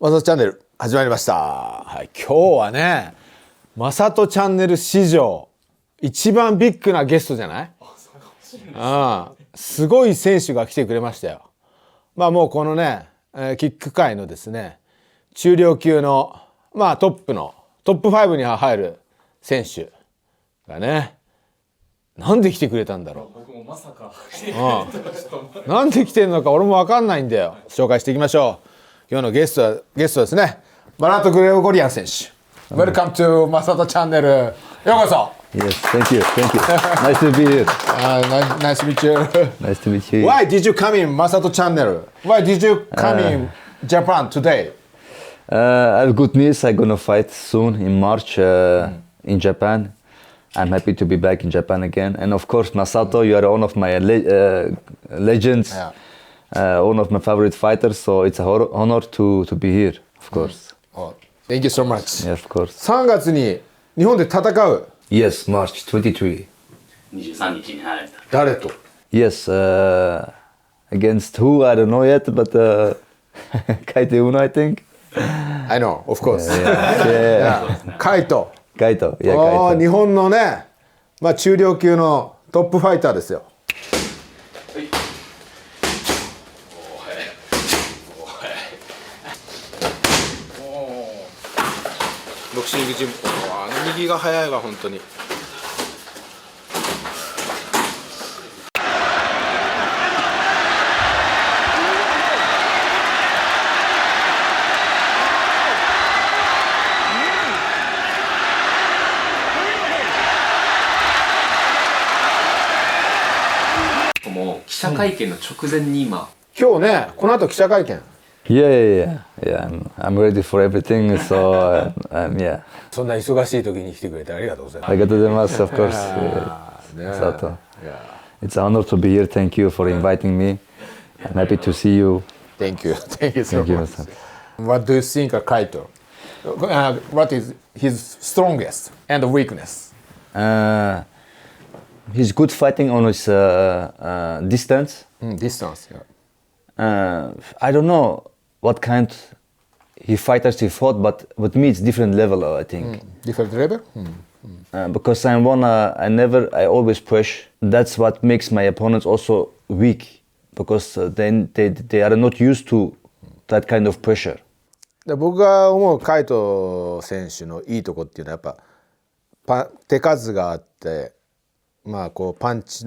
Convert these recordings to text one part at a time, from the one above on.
マサトチャンネル始まりました。はい、今日はね、マサトチャンネル史上一番ビッグなゲストじゃない？すごい選手が来てくれましたよ。もうこのね、キック界のですね、中量級のトップ5に入る選手がね、なんで来てくれたんだろう。僕もまさか来てくれたとはちょっと思ってなんで来てるのか俺も分かんないんだよ。紹介していきましょう。今日のゲストですね、バラート・グレゴリアン選手。Welcome to マサトチャンネル。ようこそ。Yes, thank you. Nice to be here. Nice to meet you. Nice to meet you. Why did you come in Masato channel? Why did you come in Japan today? I have good news. I'm gonna fight soon in March in Japan. I'm happy to be back in Japan again. And of course, Masato, you are one of my legends, one of my favorite fighters. So it's an honor to be here, of course. Oh, thank you so much. Yeah, of course. 3月に日本で戦う。 Yes, March 23. 23日に入られた。誰と？ Yes, against who? I don't know yet, but Kaito Uno, I think. I know, of course. Yeah. カイト。 Kaito, yeah, Kaito. 日本のね、中量級のトップファイターですよ。ボクシングジム、右が速いわ本当に。もう記者会見の直前に今、今日ね、この後記者会見。Yeah. I'm ready for everything. So yeah. そんな忙しい時に来てくれてありがとうございます。ありがとうございます。Of course. Sato. It's an honor to be here. Thank you for inviting me. I'm happy to see you. Thank you so Thank you, much. Masato. What do you think of Kaito? What is his strongest and weakness? He's good fighting on his distance. Distance. I don't know what kind fighters he fought, but with me it's different level. I think. Different level? Because I always push. That's what makes my opponents also weak, because they are not used to that kind of pressure. で僕が思うカイト選手のいいとこっていうのはやっぱ手数があって、こうパンチ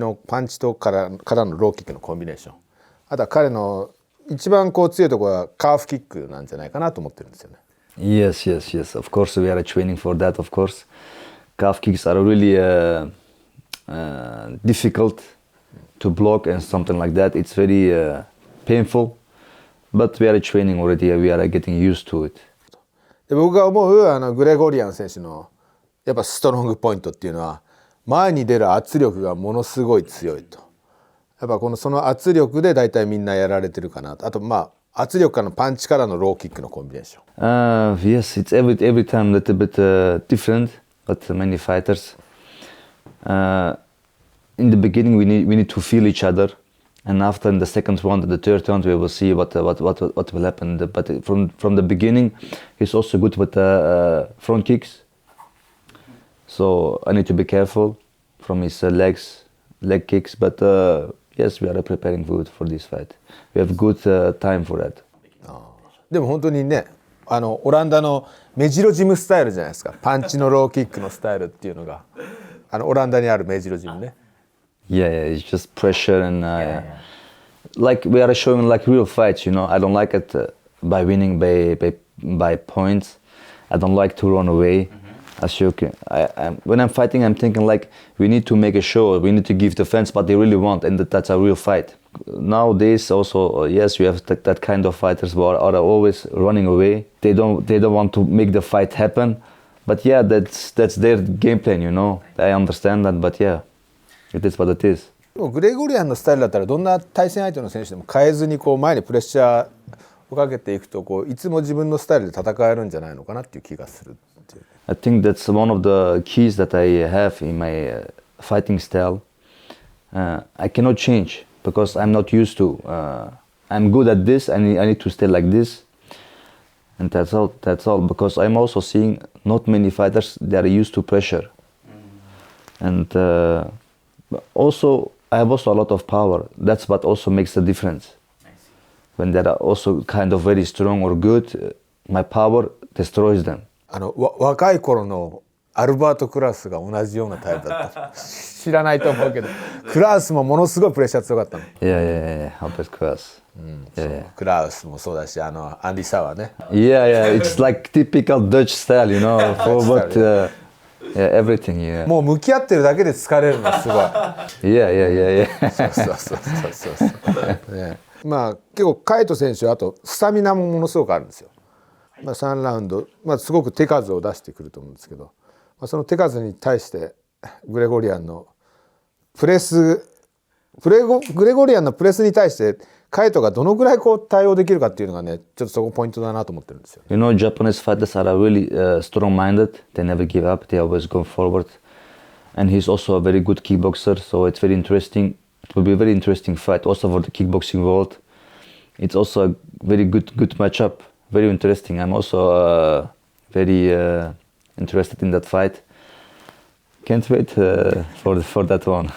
とからのローキックのコンビネーション。あとは彼の一番こう強いところはカーフキックなんじゃないかなと思ってるんですよね。Yes. Of course, we are training for that. Of course, calf kicks are really difficult to block and something like that. It's very painful, but we are training already. We are getting used to it. で僕が思うグレゴリアン選手のやっぱストロングポイントっていうのは前に出る圧力がものすごい強いと。やっぱその圧力で大体みんなやられてるかなと。あと圧力からのパンチからのローキックのコンビネーション。Yes, it's every time a little bit different, but many fighters. In the beginning, we need to feel each other, and after in the second round, the third round, we will see what will happen. But from the beginning, he's also good with front kicks. So I need to be careful from his leg kicks, but yes, we are preparing for this fight. We have good time for that. でも本当にね、オランダのメジロジムスタイルじゃないですか。パンチのローキックのスタイルっていうのがオランダにあるメジロジムね。Yeah, it's just pressure and like we are showing like real fights. I don't like it by winning by points. I don't like to run away. When I'm fighting, I'm thinking like we need to make a show, we need to give defense, but they really want, and that's a real fight. Nowadays, also, yes, you have that kind of fighters who are always running away. They don't want to make the fight happen. But yeah, that's their game plan, I understand that, but yeah, it is what it is. グレゴリアンのスタイルだったらどんな対戦相手の選手でも変えずに前にプレッシャーをかけていくといつも自分のスタイルで戦えるんじゃないのかなっていう気がするっていう。I think that's one of the keys that I have in my fighting style. I cannot change because I'm not used to. I'm good at this and I need to stay like this. and that's all. That's all. Because I'm also seeing not many fighters that are used to pressure, and also I have also a lot of power. That's what also makes the difference. When they are also kind of very strong or good, my power destroys them. 若い頃のアルバート・クラウスが同じようなタイプだった知らないと思うけどクラウスもものすごいプレッシャー強かったの。 Yeah. Albert Kraus. クラウスもそうだしアンディ・サワーね。 Yeah. It's like typical Dutch style, you know, for what, everything. Yeah. もう向き合ってるだけで疲れるのすごい。Yeah. そう、ね、まあ結構カイト選手はあとスタミナもものすごくあるんですよ。まあ、3ラウンド、まあ、すごく手数を出してくると思うんですけど、まあ、その手数に対してグレゴリアンのプレスに対してカイトがどのぐらいこう対応できるかっていうのがねちょっとそこポイントだなと思ってるんですよ。You know, Japanese fighters are really strong-minded. They never give up. They always go forward. And he's also a very good kickboxer, so it's very interesting. It will be a very interesting fight also for the kickboxing world. It's also a very good matchup. Very interesting. I'm also very interested in that fight. Can't wait for that one.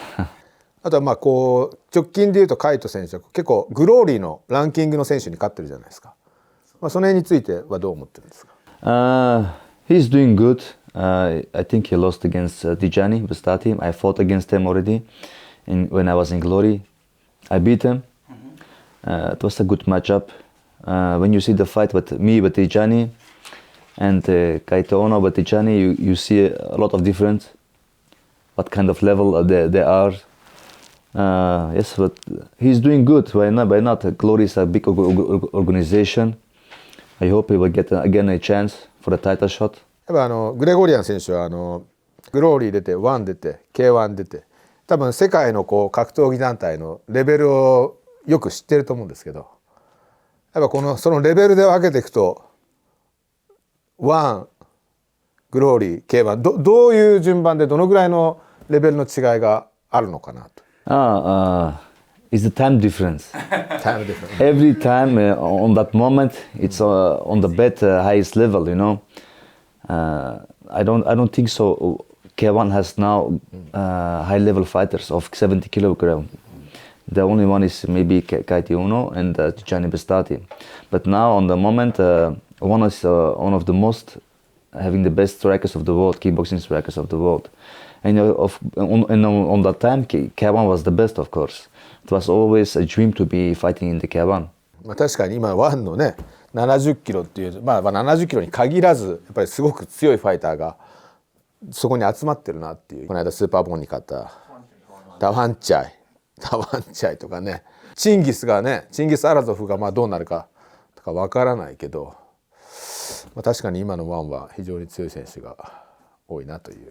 あとはまあこう直近でいうとカイト選手は結構グローリーのランキングの選手に勝ってるじゃないですか。まあその辺についてはどう思ってるんですか。He's doing good. I think he lost against Tijani Bestati. I fought against him already when I was in Glory. I beat him. It was a good matchup. When you see the fight with Tijani and Kaito Ono with Tijani, you see a lot of difference. What kind of level they are. Yes, but he's doing good. Why not? Glory is a big organization. I hope he will get again a chance for a title shot. やっぱグレゴリアン選手はグローリー出て1出て K1 出て多分世界のこう格闘技団体のレベルをよく知ってると思うんですけどやっぱそのレベルで分けていくと1グローリー K1 どういう順番でどのぐらいのレベルの違いがあるのかなと。It's the time difference. Time difference. Every time on that moment, it's on the highest level. You know, I don't think so. K1 has now high level fighters of 70 kilogram. The only one is maybe Kaiti Uno and Tijani Bestati. But now on the moment, one is one of the most having the best strikers of the world, kickboxing strikers of the world. And on that time, K1 was the best, of course. It was always a dream to be fighting in the K1. まあ確かに今1のね70キロっていうまあ70キロに限らずやっぱりすごく強いファイターがそこに集まってるなっていう。この間スーパーボーンに勝ったダワンチャイとかねチンギスアラゾフがまあどうなるかとかわからないけど、まあ、確かに今の1は非常に強い選手が多いなという。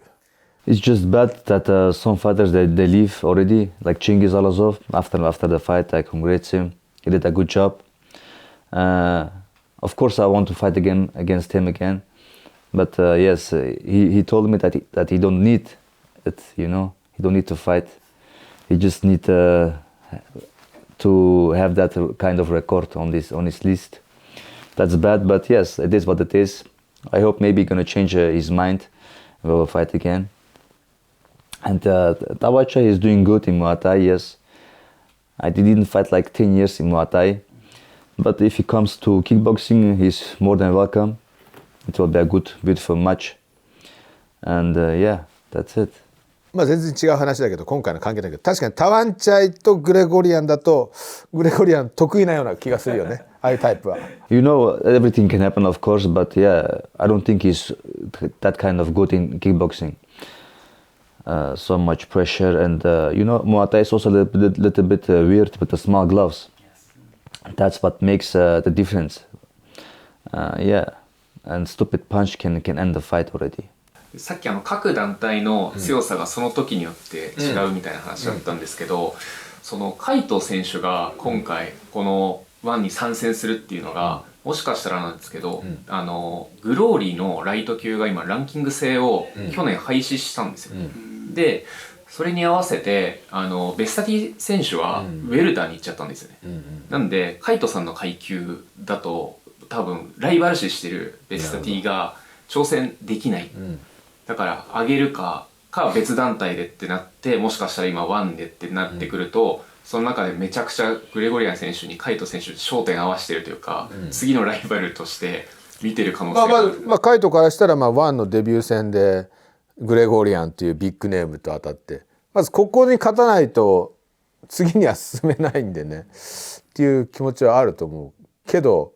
It's just bad that some fighters they leave already, like Chingiz Alazov. After the fight, I congratulate him. He did a good job. Of course, I want to fight against him again. But yes, he told me that he don't need it. You know, he don't need to fight. He just need to have that kind of record on his list. That's bad, but yes, it is what it is. I hope maybe he's gonna change his mind. We will fight again. And Tawacha is doing good in Muay Thai, yes. I didn't fight like 10 years in Muay Thai. But if he comes to kickboxing, he's more than welcome. It will be a good, beautiful match. And yeah, that's it. まあ全然違う話だけど今回の関係だけど確かにタワンチャイとグレゴリアンだとグレゴリアン得意なような気がするよねああいうタイプは。You know, everything can happen, of course, but yeah, I don't think he's that kind of good in kickboxing. So much pressure and you know, Muay Thai is also a little bit weird with the small gloves. That's what makes the difference. Yeah, and stupid punch can end the fight already. さっき各団体の強さがその時によって違うみたいな話だったんですけど、そのカイト選手が今回この1に参戦するっていうのがもしかしたらなんですけど、グローリーのライト級が今ランキング制を去年廃止したんですよ。でそれに合わせてベスタティ選手はウェルターに行っちゃったんですよね。なんでカイトさんの階級だと多分ライバル視してるベスタティが挑戦できない、だから上げるか別団体でってなって、もしかしたら今ワンでってなってくると、その中でめちゃくちゃグレゴリアン選手にカイト選手焦点合わせてるというか、次のライバルとして見てる可能性がある。カイトからしたらワンのデビュー戦でグレゴリアンというビッグネームと当たって、まずここに勝たないと次には進めないんでねっていう気持ちはあると思うけど、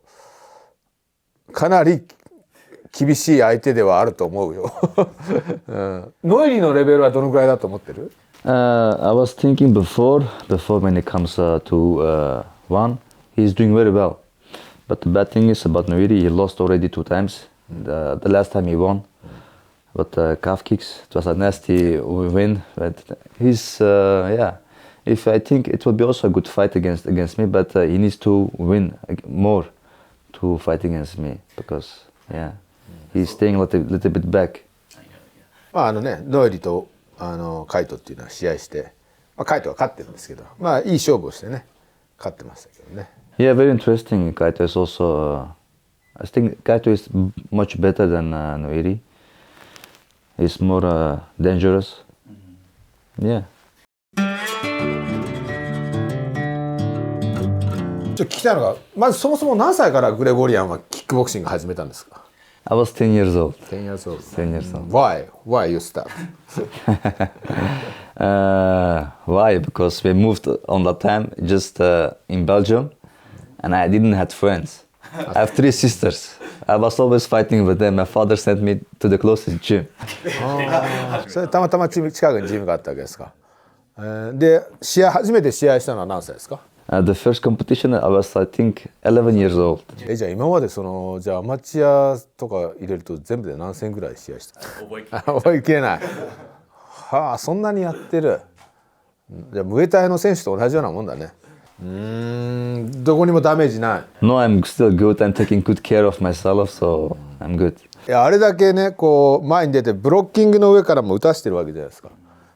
かなり厳しい相手ではあると思うよ、ノエリのレベルはどのぐらいだと思ってる？ I was thinking before when it comes to one, he's doing very well. But the bad thing is about Noiri, he lost already 2 times. The last time he won, but calf kicks, it was a nasty win. But he's If I think it will be also a good fight against me, but he needs to win more to fight against me because he's staying a little bit back. ノエリとカイトっていうのは試合して、カイトは勝ってるんですけど、いい勝負をしてね勝ってましたけどね。Yeah, very interesting. Kaito is also. I think Kaito is much better than Noiri. He's more dangerous. Yeah. 聞きたいのが、まずそもそも何歳からグレゴリアンはキックボクシング始めたんですか？ I was 10 years old. 10 years old. 10 years old. Why you start? Why? Because we moved on that time just in Belgium, and I didn't have friends. I have 3 sisters. I was always fighting with them. My father sent me to the closest gym. それたまたま近くにジムがあったわけですか？で初めて試合したのは何歳ですか？ The first competition I was, I think, 11 years old. じゃあ今までじゃあアマチュアとか入れると全部で何戦ぐらい試合した？覚えきれない。はあ、そんなにやってる。じゃあムエタイの選手と同じようなもんだね。どこにもダメージない。No, I'm still good. I'm taking good care of myself, so I'm good. いや、あれだけねこう前に出てブロッキングの上からも打たしてるわけじゃないですか。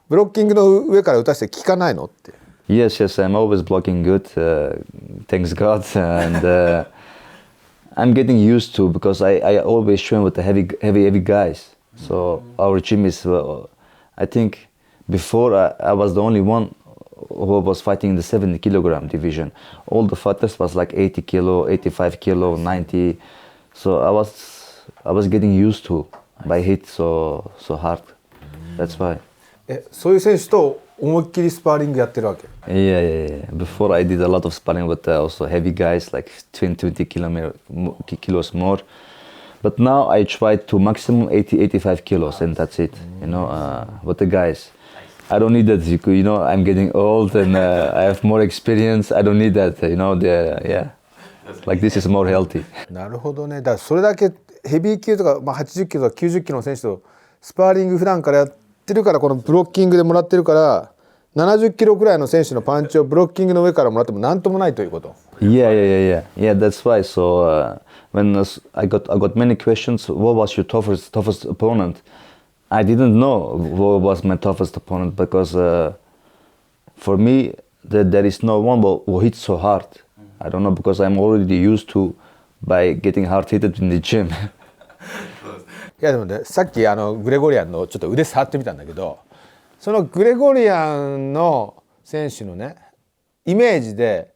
ブロッキングの上から打たして効かないのって。Yes, I'm always blocking good, thanks God, and I'm getting used to because I always train with the heavy guys. So our gym is, I think, before I was the only one who was fighting in the 70 kilogram division. All the fighters was like 80 kilo, 85 kilo, 90. So I was getting used to by hit so hard. That's why. そういう選手と思いっきりスパーリングやってるわけ。Yeah. Before I did a lot of sparring with also heavy guys like 20 kilos more. But now I try to maximum 85 kilos and that's it. With the guys. I don't need that. I'm getting old and I have more experience. I don't need that. Like this is more healthy. なるほどね。だからそれだけヘビー級とか、80キロとか90キロの選手とスパーリング普段からやってるから、このブロッキングでもらってるから、70キロくらいの選手のパンチをブロッキングの上からもらっても何ともないということ。Yeah. That's why. So when I got many questions, what was your toughest opponent? I didn't know what was my toughest opponent because for me there is no one who hits so hard. I don't know because I'm already used to by getting hard hit in the gym. いやでもね、さっきグレゴリアンのちょっと腕触ってみたんだけど、そのグレゴリアンの選手のねイメージで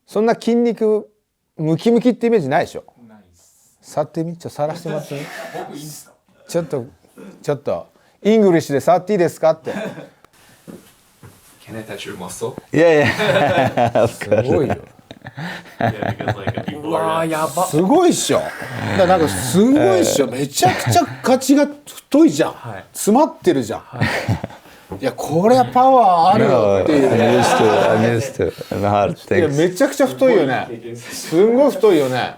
そんな筋肉ムキムキってイメージないでしょ。ないです。触ってみ、触らせてもらってみ。僕いいんですか？ちょっとイングリッシュで触っていいですかって。Can I touch your muscle? Yeah. すごいよ。うわーやば。すごいっしょ。なんかすごいっしょ。めちゃくちゃガチが太いじゃん。詰まってるじゃん。いやこれはパワーあるよっていうね。I'm used to. いやめちゃくちゃ太いよね。すんごい太いよね。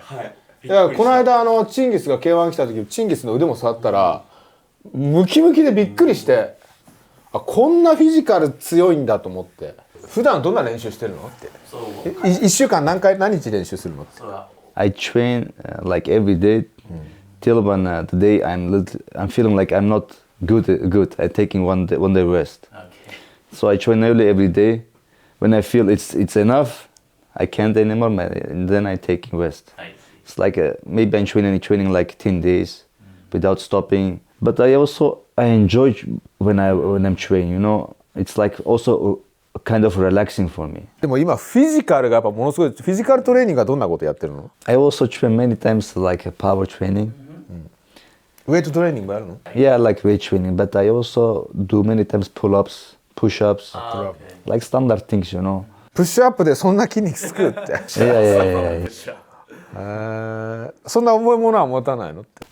いやこの間チンギスが K1 来た時チンギスの腕も触ったらムキムキでびっくりして、こんなフィジカル強いんだと思って。普段どんな練習してるのって。1週間何日練習するのって。I train like every day till when the day I'm feeling like I'm not good. I'm taking one day rest. So I train nearly every day. When I feel it's enough, I can't anymore. And then I taking rest. It's like maybe I'm training like 10 days without stopping. But I enjoy when I'm training. You know, it's like also kind of relaxing for me. でも今フィジカルがやっぱものすごいフィジカルトレーニングはどんなことやってるの？ I also train many times like power training. ウェイトトレーニングもやるの？ Yeah, I like weight training, but I also do many times pull-ups, push-ups, like standard things, you know. プッシュアップでそんな筋肉つくって。Yeah. そんな重いものは持たないのって。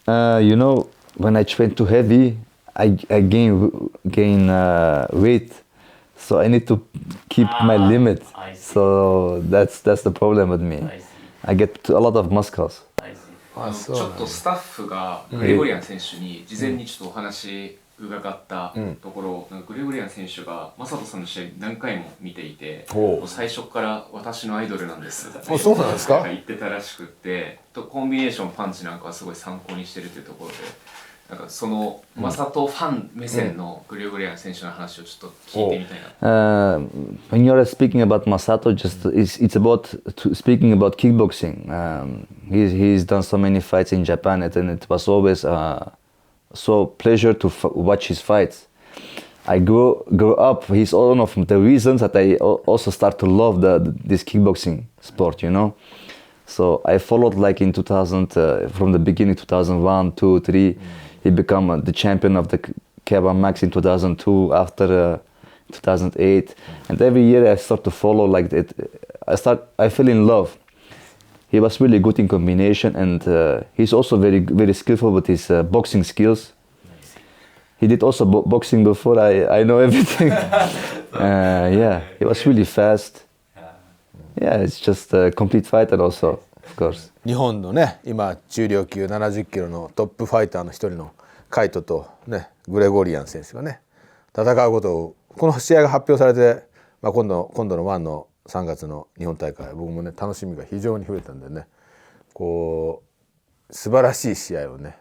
You know, when I train too heavy, I gain weight, so I need to keep my limit. So that's the problem with me. I get a lot of muscles. ちょっとスタッフがグレゴリアン選手に事前にちょっとお話伺ったところ、なんかグレゴリアン選手が正人さんの試合何回も見ていて、最初から私のアイドルなんですってそうなんですか？言ってたらしくって、コンビネーションパンチなんかはすごい参考にしてるというところで、なんかその正人ファン目線のグレゴリアン選手の話をちょっと聞いてみたいな。When you're speaking about Masato, it's about speaking about kickboxing. He's done so many fights in Japan, and it was always so pleasure to watch his fights. I grew up. He's one of the reasons that I also start to love this kickboxing sport. You know, so I followed like in 2000 from the beginning, 2001, 2, 3. He became the champion of the K1 Max in 2002. After 2008, and every year I start to follow like that. I fell in love. He was really good in combination, and he's also very skillful with his boxing skills. He did also boxing before. I know everything. Yeah, he was really fast. Yeah, it's just a complete fighter also, of course. 日本のね、今中量級70キロのトップファイターの一人のカイトとね、グレゴリアン選手がね、戦うことをこの試合が発表されて、今度の1の3月の日本大会、僕もね楽しみが非常に増えたんでね、こう素晴らしい試合をね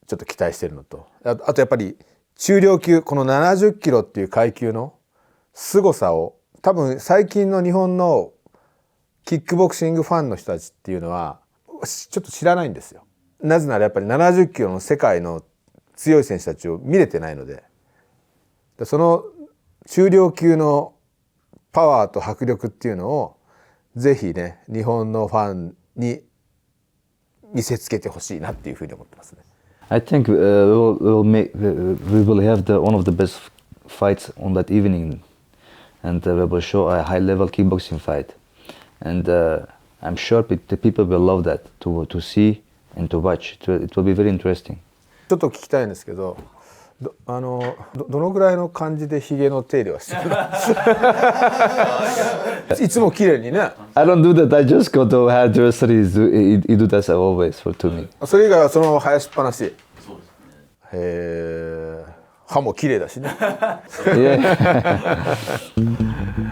ちょっと期待してるのと、あとやっぱり中量級この70キロっていう階級の凄さを多分最近の日本のキックボクシングファンの人たちっていうのはちょっと知らないんですよ。なぜならやっぱり70キロの世界の強い選手たちを見れてないので、その中量級のパワーと迫力っていうのをぜひね日本のファンに見せつけてほしいなっていうふうに思ってますね。I think we will have one of the best fights on that evening, and we will show a high-level kickboxing fight, and I'm sure the people will love that to see and to watch. It will be very interesting. ちょっと聞きたいんですけど、どのぐらいの感じでヒゲの手入れはしてるの？いつも綺麗にね。I don't do that. I just go to hairdresser. He do that always to me. それ以外はその生やしっぱなし。そうですね。へえ。歯も綺麗だしね。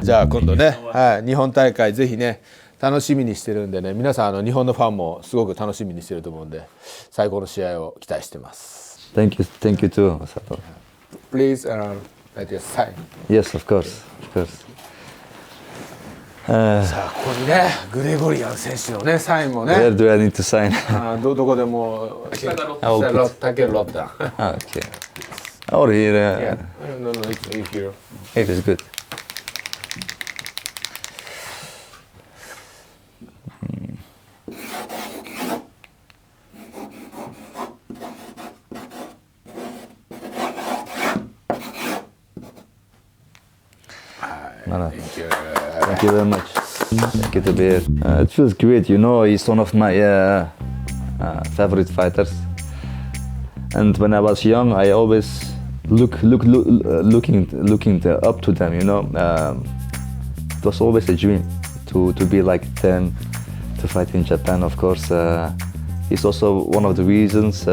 じゃあ今度ね、はい、日本大会ぜひね楽しみにしてるんでね、皆さん日本のファンもすごく楽しみにしてると思うんで、最高の試合を期待してます。Thank you too, Masato. Please, let us sign. Yes, of course. さあここにねグレゴリアン選手のねサインもね。Where do I need to sign? どこでも。下がロッタケロッタ。Okay. Or here. No, it's here. It is good. Thank you very much. Thank you to be here. It feels great, you know. He's one of my favorite fighters. And when I was young, I always looking up to them. You know, it was always a dream to be like them, to fight in Japan. Of course, he's also one of the reasons.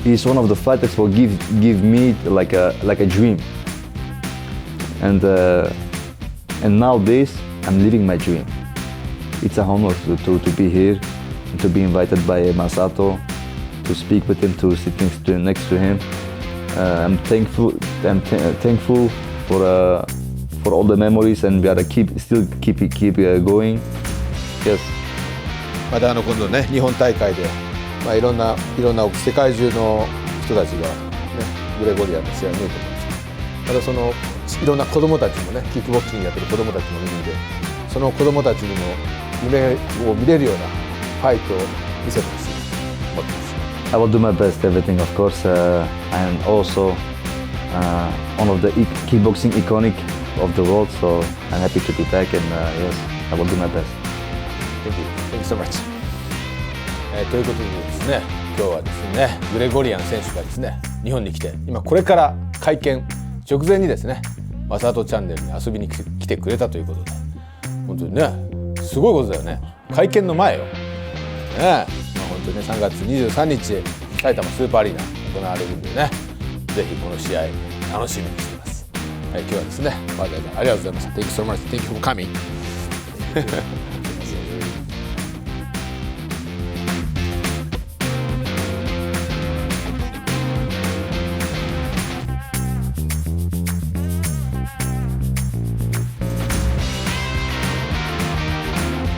He's one of the fighters who give me like a dream. And nowadays I'm living my dream. It's a honor to be here and to be invited by Masato, to speak with him, to sit next to him. I'm thankful for all the memories, and we gotta still keep going. Yes. また今度ね日本大会で、いろんな世界中の人たちが、ね、グレゴリアンの試合を見ると思うんですけど、またそのいろんな子供たちもねキックボクシングやってる子供たちも見るんで、その子供たちにも夢を見れるようなファイトを見せてほしいと思ってます。I will do my best, everything, of course. I'm also one of the kickboxing iconic of the world, so I'm happy to be back, and yes, I will do my best. Thank you. Thank you so much. ということでですね、今日はですね、グレゴリアン選手がですね、日本に来て、今これから会見直前にですね、マサトチャンネルに遊びに来てくれたということで、本当にね、すごいことだよね。会見の前よ。ね、本当にね、3月23日埼玉スーパーアリーナ行われるんでね、ぜひこの試合楽しみにしています。今日はですね、わざわざありがとうございました。Thank you so much. Thank you for coming.